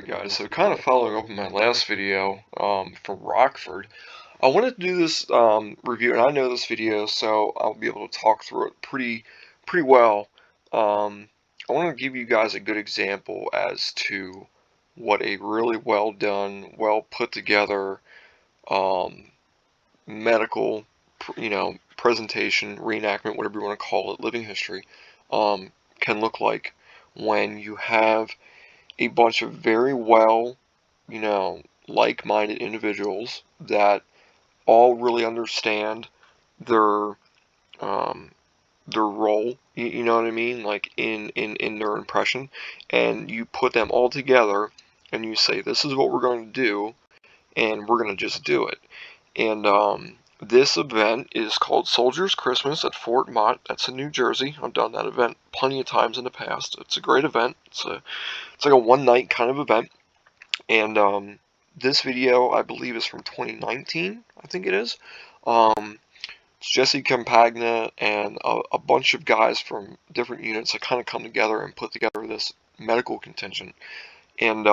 Alright guys, so kind of following up on my last video from Rockford, I wanted to do this review, and I know this video, so I'll be able to talk through it pretty well. I want to give you guys a good example as to what a really well done, well put together medical, presentation, reenactment, whatever you want to call it, living history, can look like when you have a bunch of very well, like-minded individuals that all really understand their um, their role. You know what I mean? Like in their impression, and you put them all together, and you say, "This is what we're going to do," and we're going to just do it. And this event is called Soldiers Christmas at Fort Mott. That's in New Jersey. I've done that event plenty of times in the past. It's a great event. It's like a one-night kind of event. And this video, I believe, is from 2019. I think it is. It's Jesse Campagna and a bunch of guys from different units that kind of come together and put together this medical contingent. And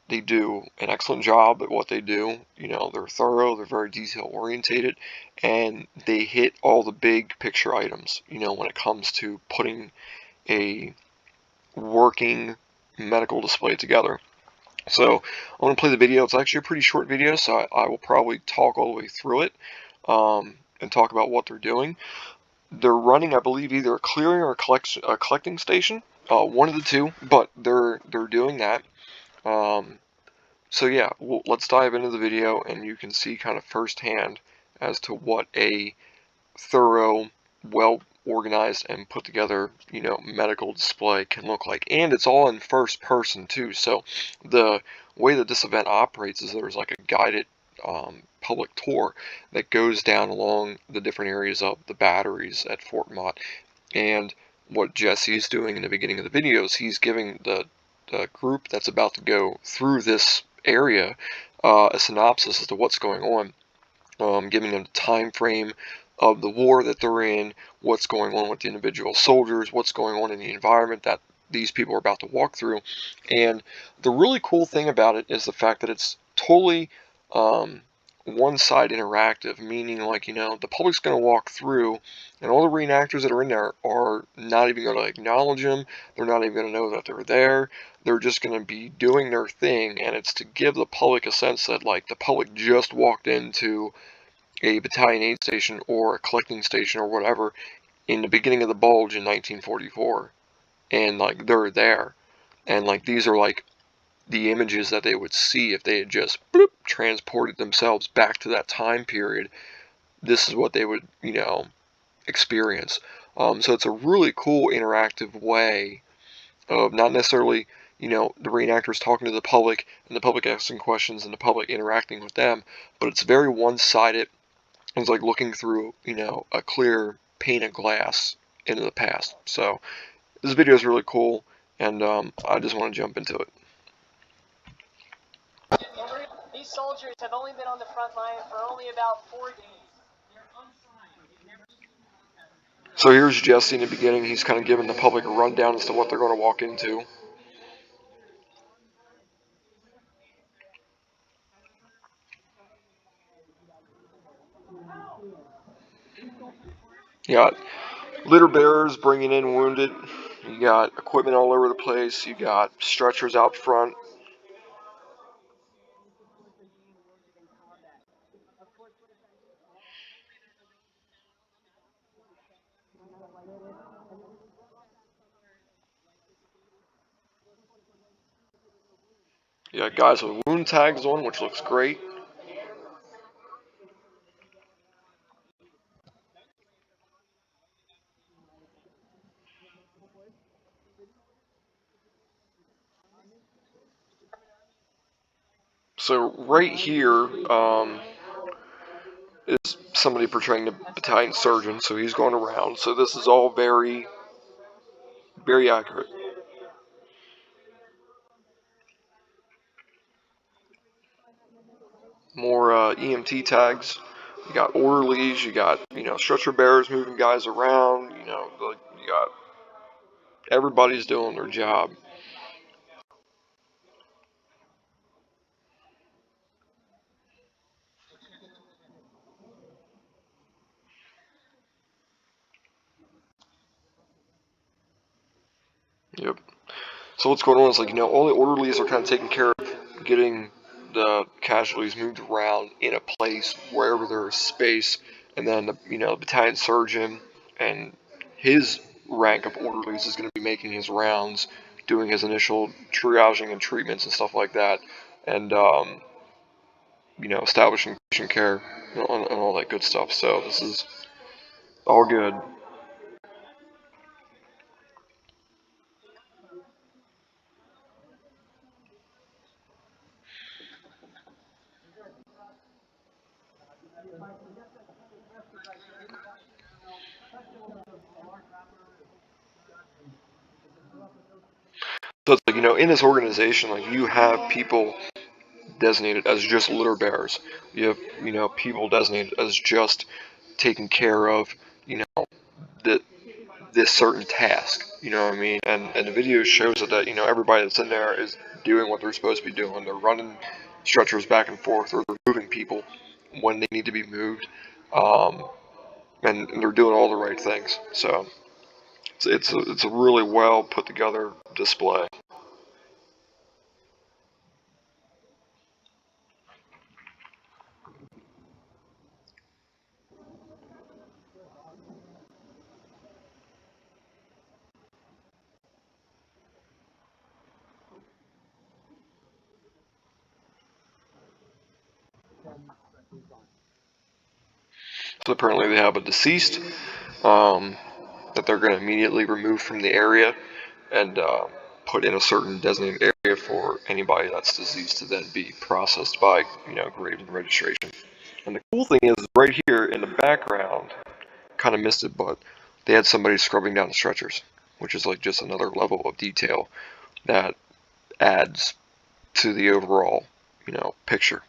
they do an excellent job at what they do. They're thorough, they're very detail orientated, and they hit all the big picture items, when it comes to putting a working medical display together. So I'm going to play the video. It's actually a pretty short video, so I will probably talk all the way through it and talk about what they're doing. They're running, I believe, either a clearing or a collecting station, one of the two, but they're doing that. So yeah, let's dive into the video, and you can see kind of firsthand as to what a thorough, well organized and put together, medical display can look like. And it's all in first person too. So the way that this event operates is there's like a guided public tour that goes down along the different areas of the batteries at Fort Mott. And what Jesse's doing in the beginning of the video is he's giving the group that's about to go through this area a synopsis as to what's going on, giving them the time frame of the war that they're in, what's going on with the individual soldiers, what's going on in the environment that these people are about to walk through. And the really cool thing about it is the fact that it's totally one-side interactive, meaning like, the public's going to walk through, and all the reenactors that are in there are not even going to acknowledge them. They're not even going to know that they're there. They're just going to be doing their thing, and it's to give the public a sense that, like, the public just walked into a battalion aid station or a collecting station or whatever in the beginning of the bulge in 1944, and like they're there, and like these are like the images that they would see if they had just transported themselves back to that time period. This is what they would experience. So it's a really cool interactive way of not necessarily the reenactors talking to the public and the public asking questions and the public interacting with them, but it's very one-sided. It's like looking through, a clear pane of glass into the past. So this video is really cool, and I just want to jump into it. These soldiers have only been on the front line for only about 4 days. So here's Jesse in the beginning. He's kind of giving the public a rundown as to what they're going to walk into. You got litter bearers bringing in wounded. You got equipment all over the place. You got stretchers out front. You got guys with wound tags on, which looks great. So right here is somebody portraying the battalion surgeon, so he's going around. So this is all very, very accurate. More EMT tags. You got orderlies. You got stretcher bearers moving guys around. You got everybody's doing their job. Yep. So what's going on is, like, all the orderlies are kind of taking care of getting the casualties moved around in a place wherever there's space, and then the battalion surgeon and his rank of orderlies is going to be making his rounds, doing his initial triaging and treatments and stuff like that, and establishing patient care and all that good stuff. So this is all good. So it's like, in this organization, like, you have people designated as just litter bearers. You have, people designated as just taking care of, the, this certain task. You know what I mean? And the video shows that, everybody that's in there is doing what they're supposed to be doing. They're running stretchers back and forth, or they're moving people when they need to be moved. Um, and they're doing all the right things. So it's a really well put together display. So apparently they have a deceased um, that they're going to immediately remove from the area and put in a certain designated area for anybody that's deceased to then be processed by, grave and registration. And the cool thing is, right here in the background, kind of missed it, but they had somebody scrubbing down the stretchers, which is like just another level of detail that adds to the overall, picture.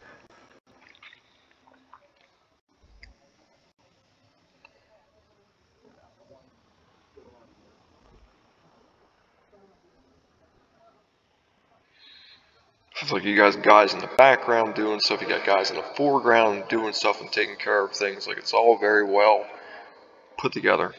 It's like you guys in the background doing stuff, you got guys in the foreground doing stuff and taking care of things. Like, it's all very well put together.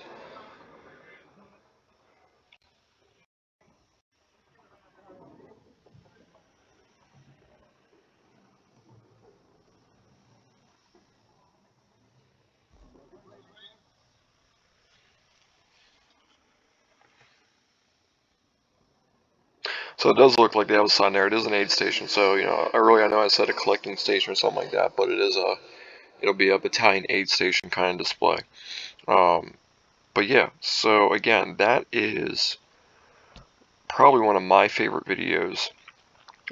So it does look like they have a sign there. It is an aid station. So, earlier I know I said a collecting station or something like that, but it'll be a battalion aid station kind of display. Um, but yeah, so again, that is probably one of my favorite videos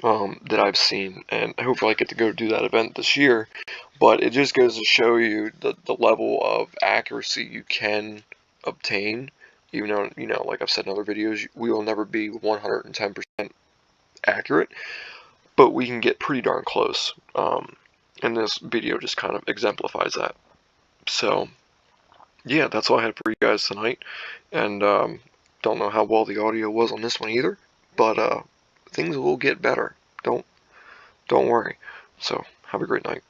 that I've seen, and hopefully I get to go do that event this year. But it just goes to show you the level of accuracy you can obtain. Even though, like I've said in other videos, we will never be 110% accurate, but we can get pretty darn close. And this video just kind of exemplifies that. So, yeah, that's all I had for you guys tonight. And don't know how well the audio was on this one either, but things will get better. Don't worry. So, have a great night.